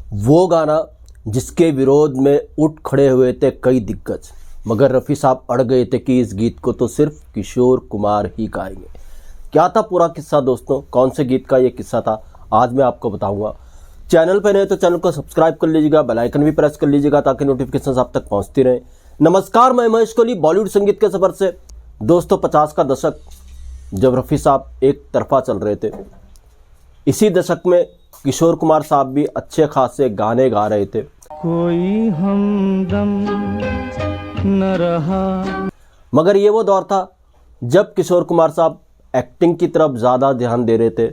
वो गाना जिसके विरोध में उठ खड़े हुए थे कई दिग्गज, मगर रफ़ी साहब अड़ गए थे कि इस गीत को तो सिर्फ किशोर कुमार ही गाएंगे। क्या था पूरा किस्सा दोस्तों, कौन से गीत का ये किस्सा था, आज मैं आपको बताऊंगा। चैनल पर नए तो चैनल को सब्सक्राइब कर लीजिएगा, बेल आइकन भी प्रेस कर लीजिएगा ताकि नोटिफिकेशन आप तक पहुंचती रहे। नमस्कार, मैं महेश कोहली बॉलीवुड संगीत के सफर से। दोस्तों 50 का दशक जब रफ़ी साहब एक तरफा चल रहे थे, इसी दशक में किशोर कुमार साहब भी अच्छे खासे गाने गा रहे थे। कोई हमदम न रहा। मगर ये वो दौर था जब किशोर कुमार साहब एक्टिंग की तरफ ज़्यादा ध्यान दे रहे थे,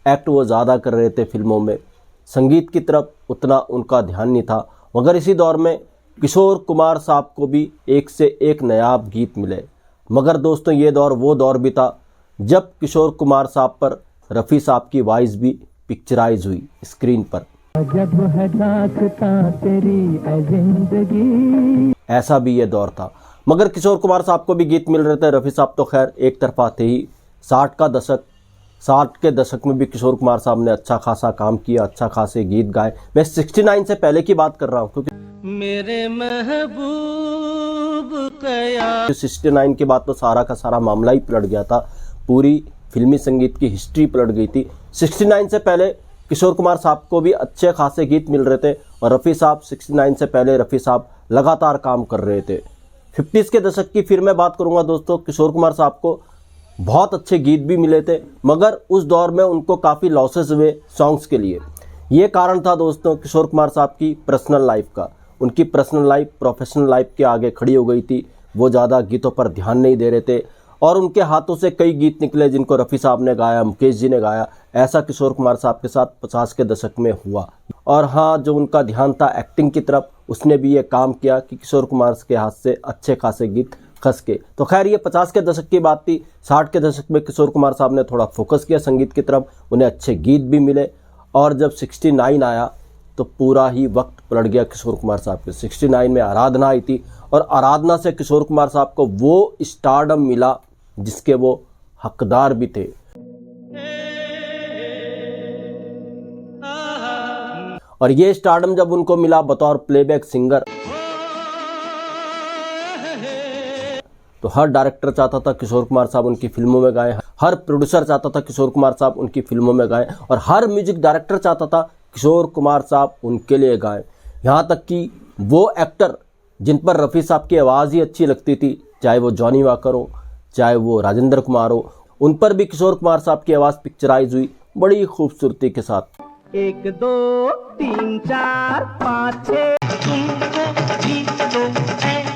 एक्ट वो ज़्यादा कर रहे थे फिल्मों में, संगीत की तरफ उतना उनका ध्यान नहीं था। मगर इसी दौर में किशोर कुमार साहब को भी एक से एक नायाब गीत मिले। मगर दोस्तों ये दौर वो दौर भी था जब किशोर कुमार साहब पर रफ़ी साहब की वॉइस भी पिक्चराइज हुई स्क्रीन पर। जब है दास्तां तेरी ऐ जिंदगी। ऐसा भी ये दौर था। मगर किशोर कुमार साहब को भी गीत मिल रहे थे। रफ़ी साहब तो खैर एक तरफा थे ही। 60 के दशक में भी किशोर कुमार साहब ने अच्छा खासा काम किया, अच्छा खासे गीत गाए। मैं 69 से पहले की बात कर रहा हूँ क्योंकि मेरे महबूब कया 69 के बाद तो सारा का सारा मामला ही पलट गया था, पूरी फिल्मी संगीत की हिस्ट्री पलट गई थी। 69 से पहले किशोर कुमार साहब को भी अच्छे खासे गीत मिल रहे थे और रफ़ी साहब 69 से पहले रफ़ी साहब लगातार काम कर रहे थे। 50s के दशक की फिर मैं बात करूंगा दोस्तों। किशोर कुमार साहब को बहुत अच्छे गीत भी मिले थे, मगर उस दौर में उनको काफ़ी लॉसेस हुए सॉन्ग्स के लिए। ये कारण था दोस्तों किशोर कुमार साहब की पर्सनल लाइफ का। उनकी पर्सनल लाइफ प्रोफेशनल लाइफ के आगे खड़ी हो गई थी। वो ज़्यादा गीतों पर ध्यान नहीं दे रहे थे और उनके हाथों से कई गीत निकले जिनको रफ़ी साहब ने गाया, मुकेश जी ने गाया। ऐसा किशोर कुमार साहब के साथ 50 के दशक में हुआ। और हाँ, जो उनका ध्यान था एक्टिंग की तरफ, उसने भी ये काम किया कि किशोर कुमार के हाथ से अच्छे खासे गीत खस के। तो खैर ये 50 के दशक की बात थी। 60 के दशक में किशोर कुमार साहब ने थोड़ा फोकस किया संगीत की तरफ, उन्हें अच्छे गीत भी मिले। और जब 69 आया तो पूरा ही वक्त पलट गया किशोर कुमार साहब के। 69 में आराधना आई थी और आराधना से किशोर कुमार साहब को वो स्टारडम मिला जिसके वो हकदार भी थे। और ये स्टारडम जब उनको मिला बतौर प्लेबैक सिंगर, तो हर डायरेक्टर चाहता था किशोर कुमार साहब उनकी फिल्मों में गाएं, हर प्रोड्यूसर चाहता था किशोर कुमार साहब उनकी फिल्मों में गाएं और हर म्यूजिक डायरेक्टर चाहता था किशोर कुमार साहब उनके लिए गाएं। यहाँ तक कि वो एक्टर जिन पर रफ़ी साहब की आवाज़ ही अच्छी लगती थी, चाहे वो जॉनी वाकर हो, चाहे वो राजेंद्र कुमार हो, उन पर भी किशोर कुमार साहब की आवाज़ पिक्चराइज हुई बड़ी खूबसूरती के साथ। 1 2 3 4 5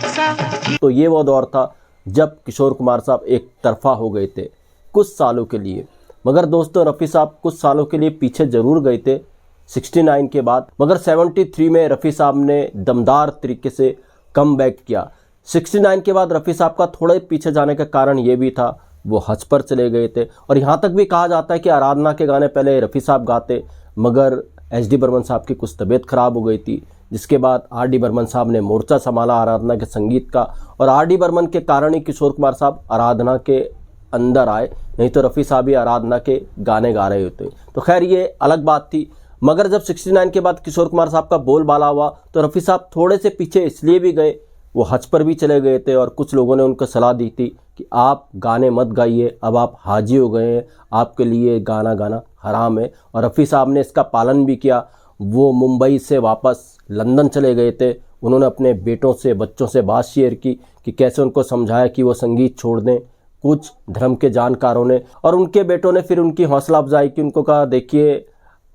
6 तो ये वो दौर था जब किशोर कुमार साहब एक तरफा हो गए थे कुछ सालों के लिए। मगर दोस्तों रफ़ी साहब कुछ सालों के लिए पीछे जरूर गए थे 69 के बाद। मगर 73 में रफ़ी साहब ने दमदार तरीके से कम बैक किया। 69 के बाद रफ़ी साहब का थोड़े पीछे जाने का कारण ये भी था, वो हज पर चले गए थे। और यहाँ तक भी कहा जाता है कि आराधना के गाने पहले रफ़ी साहब गाते, मगर एच.डी. बर्मन साहब की कुछ तबीयत खराब हो गई थी, जिसके बाद आर.डी. बर्मन साहब ने मोर्चा संभाला आराधना के संगीत का। और आर.डी. बर्मन के कारण ही किशोर कुमार साहब आराधना के अंदर आए, नहीं तो रफ़ी साहब ही आराधना के गाने गा रहे होते। तो खैर ये अलग बात थी। मगर जब 69 के बाद किशोर कुमार साहब का बोलबाला हुआ तो रफ़ी साहब थोड़े से पीछे इसलिए भी गए, वो हज पर भी चले गए थे और कुछ लोगों ने उनको सलाह दी थी कि आप गाने मत गाइए, अब आप हाजी हो गए हैं, आपके लिए गाना गाना हराम है। और रफ़ी साहब ने इसका पालन भी किया। वो मुंबई से वापस लंदन चले गए थे। उन्होंने अपने बेटों से बच्चों से बात शेयर की कि कैसे उनको समझाया कि वो संगीत छोड़ दें, कुछ धर्म के जानकारों ने। और उनके बेटों ने फिर उनकी हौसला अफजाई की, उनको कहा देखिए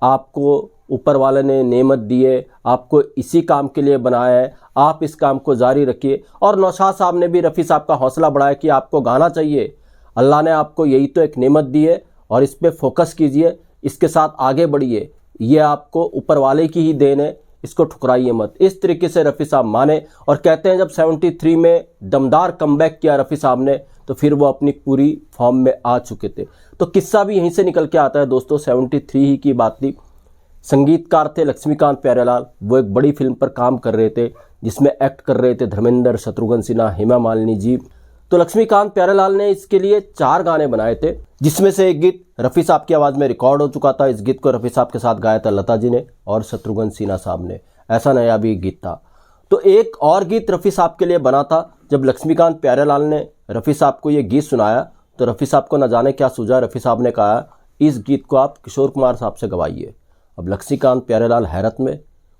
आपको ऊपर वाले ने नेमत दी है, आपको इसी काम के लिए बनाया है, आप इस काम को जारी रखिए। और नौशाद साहब ने भी रफ़ी साहब का हौसला बढ़ाया कि आपको गाना चाहिए, अल्लाह ने आपको यही तो एक नेमत दी है और इस पे फोकस कीजिए, इसके साथ आगे बढ़िए, ये आपको ऊपर वाले की ही देन है, इसको ठुकराइए मत। इस तरीके से रफ़ी साहब माने। और कहते हैं जब 73 में दमदार कमबैक किया रफ़ी साहब ने तो फिर वो अपनी पूरी फॉर्म में आ चुके थे। तो किस्सा भी यहीं से निकल के आता है दोस्तों। 73 ही की बात थी। संगीतकार थे लक्ष्मीकांत प्यारेलाल, वो एक बड़ी फिल्म पर काम कर रहे थे जिसमें एक्ट कर रहे थे धर्मेंद्र, शत्रुघ्न सिन्हा, हेमा मालिनी जी, तो लक्ष्मीकांत प्यारेलाल ने इसके लिए 4 गाने बनाए थे, जिसमें से एक गीत रफ़ी साहब की आवाज़ में रिकॉर्ड हो चुका था। इस गीत को रफ़ी साहब के साथ गाया था लता जी ने और शत्रुघ्न सिन्हा साहब ने। ऐसा नया भी गीत था। तो एक और गीत रफ़ी साहब के लिए बना था। जब लक्ष्मीकांत प्यारेलाल ने रफ़ी साहब को ये गीत सुनाया तो रफ़ी साहब को न जाने क्या सूझा। रफ़ी साहब ने कहा इस गीत को आप किशोर कुमार साहब से गवाइए। अब लक्ष्मीकांत प्यारेलाल हैरत में,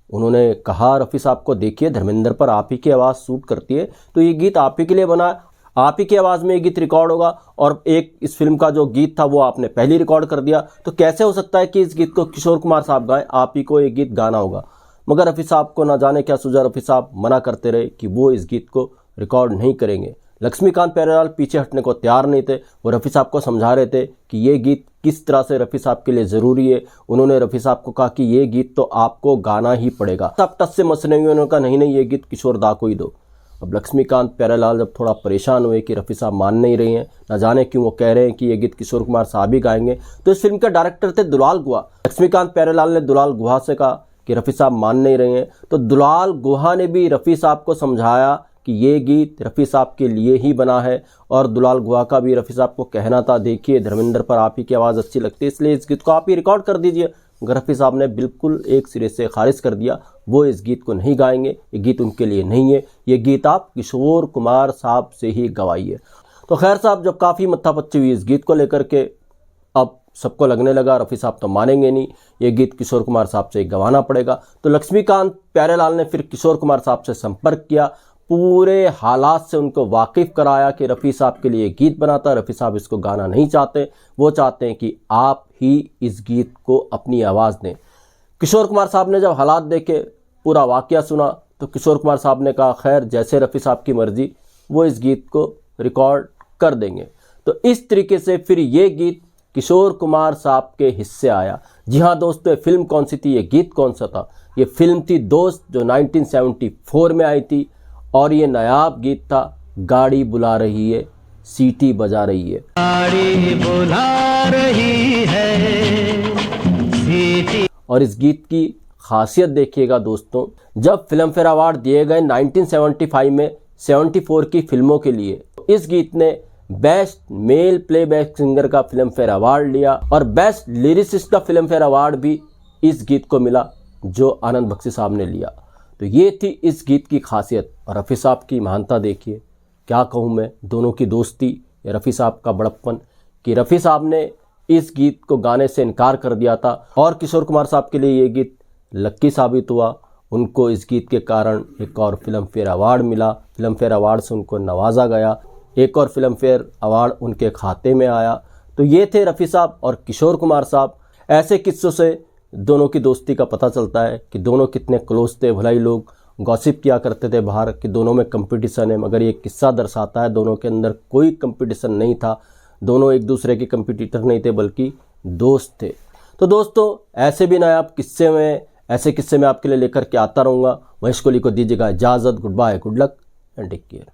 उन्होंने कहा रफ़ी साहब को, देखिए धर्मेंद्र पर आप ही की आवाज़ सूट करती है, तो ये गीत आप ही के लिए बना है, आप ही की आवाज़ में ये गीत रिकॉर्ड होगा और एक इस फिल्म का जो गीत था वो आपने पहले रिकॉर्ड कर दिया, तो कैसे हो सकता है कि इस गीत को किशोर कुमार साहब गाएं, आप ही को ये गीत गाना होगा। मगर रफ़ी साहब को ना जाने क्या सूझा, रफ़ी साहब मना करते रहे कि वो इस गीत को रिकॉर्ड नहीं करेंगे। लक्ष्मीकांत प्यारेलाल पीछे हटने को तैयार नहीं थे। वो रफ़ी साहब को समझा रहे थे कि ये गीत किस तरह से रफ़ी साहब के लिए ज़रूरी है। उन्होंने रफ़ी साहब को कहा कि ये गीत तो आपको गाना ही पड़ेगा। साहब टस से मस नहीं हुए, उन्होंने कहा नहीं ये गीत किशोर दा को ही दो। अब लक्ष्मीकांत प्यारेलाल जब थोड़ा परेशान हुए कि रफ़ी साहब मान नहीं रही हैं, न जाने क्यों वो कह रहे हैं कि ये गीत किशोर कुमार साहब ही गाएंगे, तो इस फिल्म के डायरेक्टर थे दुलाल गुहा। लक्ष्मीकांत प्यारेलाल ने दुलाल गुहा से कहा कि रफ़ी साहब मान नहीं रहे हैं, तो दुलाल गुहा ने भी रफ़ी साहब को समझाया कि ये गीत रफ़ी साहब के लिए ही बना है। और दुलाल गुहा का भी रफ़ी साहब को कहना था, देखिए धर्मेंद्र पर आप ही की आवाज़ अच्छी लगती है, इसलिए इस गीत को आप ही रिकॉर्ड कर दीजिए। मगर रफ़ी साहब ने बिल्कुल एक सिरे से खारिज कर दिया, वो इस गीत को नहीं गाएंगे, ये गीत उनके लिए नहीं है, ये गीत आप किशोर कुमार साहब से ही गवाइए। तो खैर साहब जब काफ़ी मत्थापच्ची हुई इस गीत को लेकर के, अब सबको लगने लगा रफ़ी साहब तो मानेंगे नहीं, ये गीत किशोर कुमार साहब से गवाना पड़ेगा। तो लक्ष्मीकांत प्यारेलाल ने फिर किशोर कुमार साहब से संपर्क किया, पूरे हालात से उनको वाकिफ़ कराया कि रफ़ी साहब के लिए गीत बनाता, रफ़ी साहब इसको गाना नहीं चाहते, वो चाहते हैं कि आप ही इस गीत को अपनी आवाज़ दें। किशोर कुमार साहब ने जब हालात देखे, पूरा वाक़या सुना, तो किशोर कुमार साहब ने कहा खैर जैसे रफ़ी साहब की मर्ज़ी, वो इस गीत को रिकॉर्ड कर देंगे। तो इस तरीके से फिर ये गीत किशोर कुमार साहब के हिस्से आया। जी हाँ दोस्तों, ये फिल्म कौन सी थी, ये गीत कौन सा था? ये फिल्म थी दोस्त, जो 1974 में आई थी और ये नायाब गीत था, गाड़ी बुला रही है, सीटी बजा रही है। गाड़ी बुला रही है, सीटी। और इस गीत की खासियत देखिएगा दोस्तों, जब फिल्म फेयर अवार्ड दिए गए 1975 में 74 की फिल्मों के लिए, इस गीत ने बेस्ट मेल प्लेबैक सिंगर का फिल्म फेयर अवार्ड लिया और बेस्ट लिरिसिस्ट का फिल्म फेयर अवार्ड भी इस गीत को मिला, जो आनंद बख्शी साहब ने लिया। तो ये थी इस गीत की खासियत। और रफ़ी साहब की महानता देखिए, क्या कहूँ मैं, दोनों की दोस्ती या रफ़ी साहब का बड़प्पन, कि रफ़ी साहब ने इस गीत को गाने से इनकार कर दिया था और किशोर कुमार साहब के लिए ये गीत लक्की साबित हुआ। उनको इस गीत के कारण एक और फिल्म फेयर अवार्ड मिला, फिल्म फेयर अवार्ड से उनको नवाजा गया, एक और फिल्म फेयर अवार्ड उनके खाते में आया। तो ये थे रफ़ी साहब और किशोर कुमार साहब। ऐसे किस्सों से दोनों की दोस्ती का पता चलता है कि दोनों कितने क्लोज थे। भला ही लोग गॉसिप किया करते थे बाहर कि दोनों में कंपटीशन है, मगर ये किस्सा दर्शाता है दोनों के अंदर कोई कंपटीशन नहीं था। दोनों एक दूसरे के कंपटीटर नहीं थे, बल्कि दोस्त थे। तो दोस्तों ऐसे भी नायाब किस्से में, ऐसे किस्से में आपके लिए लेकर के आता रहूँगा। महेश कोहली को दीजिएगा इजाज़त। Good bye, good luck and take care.